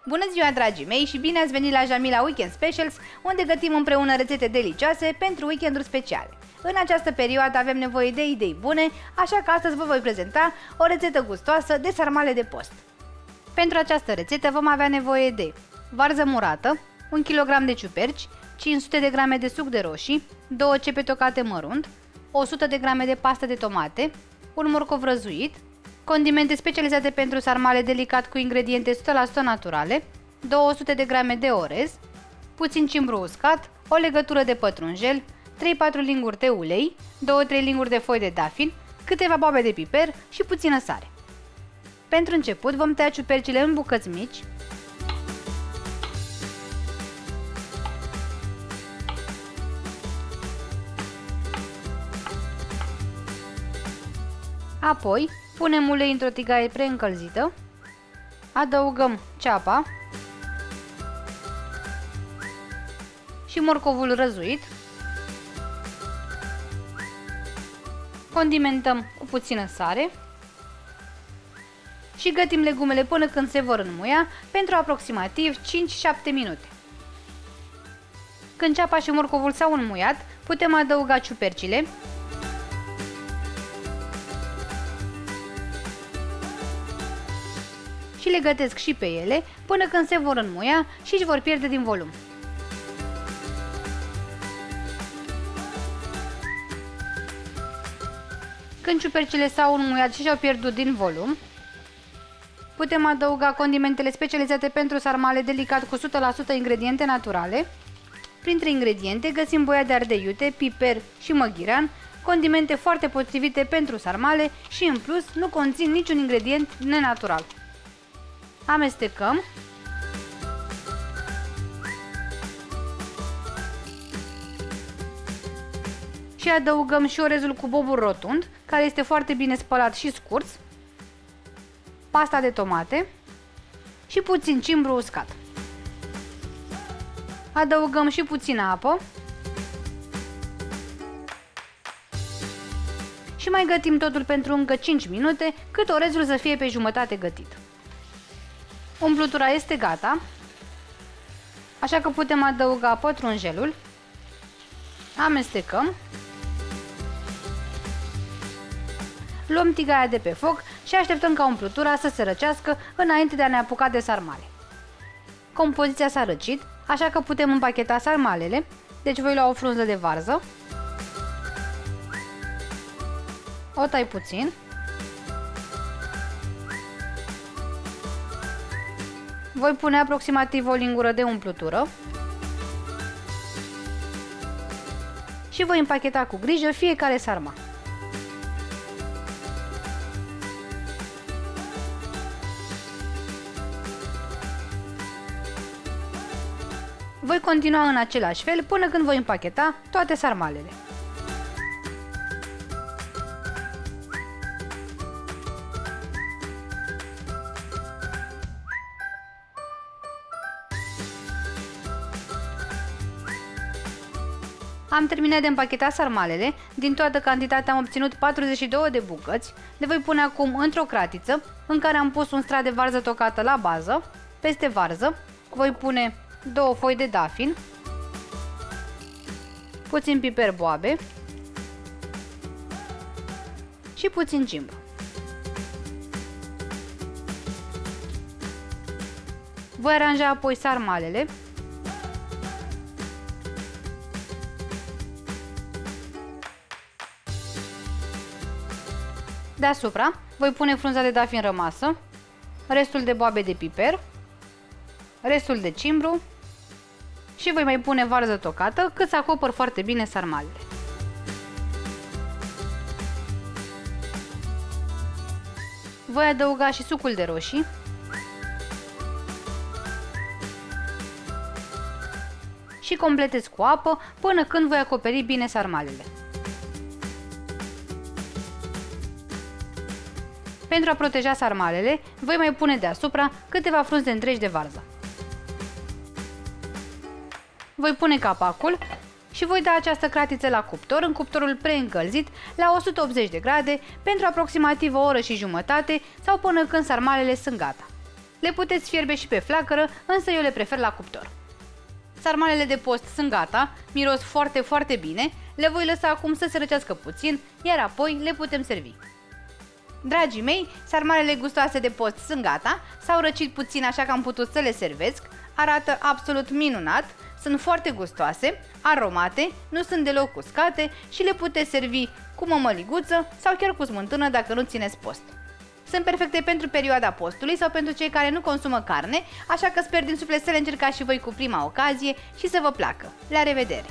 Bună ziua, dragii mei, și bine ați venit la Jamila Weekend Specials, unde gătim împreună rețete delicioase pentru weekenduri speciale. În această perioadă avem nevoie de idei bune, așa că astăzi vă voi prezenta o rețetă gustoasă de sarmale de post. Pentru această rețetă vom avea nevoie de varză murată, 1 kg de ciuperci, 500 de grame de suc de roșii, 2 cepe tocate mărunt, 100 de grame de pastă de tomate, un morcov răzuit, condimente specializate pentru sarmale delicat cu ingrediente 100% naturale, 200 de grame de orez, puțin cimbru uscat, o legătură de pătrunjel, 3-4 linguri de ulei, 2-3 linguri de foi de dafin, câteva boabe de piper și puțină sare. Pentru început vom tăia ciupercile în bucăți mici. Apoi punem ulei într-o tigaie preîncălzită, adăugăm ceapa și morcovul răzuit, condimentăm cu puțină sare și gătim legumele până când se vor înmuia pentru aproximativ 5-7 minute. Când ceapa și morcovul s-au înmuiat, putem adăuga ciupercile și le gătesc și pe ele până când se vor înmuia și își vor pierde din volum. Când ciupercile s-au înmuiat și și-au pierdut din volum, putem adăuga condimentele specializate pentru sarmale delicat cu 100% ingrediente naturale. Printre ingrediente găsim boia de ardei iute, piper și măghirean, condimente foarte potrivite pentru sarmale și în plus nu conțin niciun ingredient nenatural. Amestecăm și adăugăm și orezul cu bobul rotund, care este foarte bine spălat și scurs, pasta de tomate și puțin cimbru uscat. Adăugăm și puțină apă și mai gătim totul pentru încă 5 minute, cât orezul să fie pe jumătate gătit. Umplutura este gata, așa că putem adăuga pătrunjelul, amestecăm, luăm tigaia de pe foc și așteptăm ca umplutura să se răcească înainte de a ne apuca de sarmale. Compoziția s-a răcit, așa că putem împacheta sarmalele, deci voi lua o frunză de varză, o tai puțin, voi pune aproximativ o lingură de umplutură și voi împacheta cu grijă fiecare sarma. Voi continua în același fel până când voi împacheta toate sarmalele. Am terminat de împachetat sarmalele, din toată cantitatea am obținut 42 de bucăți, le voi pune acum într-o cratiță în care am pus un strat de varză tocată la bază, peste varză voi pune 2 foi de dafin, puțin piper boabe și puțin cimbru. Voi aranja apoi sarmalele deasupra. Voi pune frunza de dafin rămasă, restul de boabe de piper, restul de cimbru și voi mai pune varză tocată cât să acopăr foarte bine sarmalele. Voi adăuga și sucul de roșii și completez cu apă până când voi acoperi bine sarmalele. Pentru a proteja sarmalele, voi mai pune deasupra câteva frunze întregi de varză. Voi pune capacul și voi da această cratiță la cuptor în cuptorul preîncălzit la 180 de grade pentru aproximativ o oră și jumătate sau până când sarmalele sunt gata. Le puteți fierbe și pe flacără, însă eu le prefer la cuptor. Sarmalele de post sunt gata, miros foarte, foarte bine, le voi lăsa acum să se răcească puțin, iar apoi le putem servi. Dragii mei, sarmalele gustoase de post sunt gata, s-au răcit puțin așa că am putut să le servesc, arată absolut minunat, sunt foarte gustoase, aromate, nu sunt deloc uscate și le puteți servi cu mămăliguță sau chiar cu smântână dacă nu țineți post. Sunt perfecte pentru perioada postului sau pentru cei care nu consumă carne, așa că sper din suflet să le încercați și voi cu prima ocazie și să vă placă. La revedere!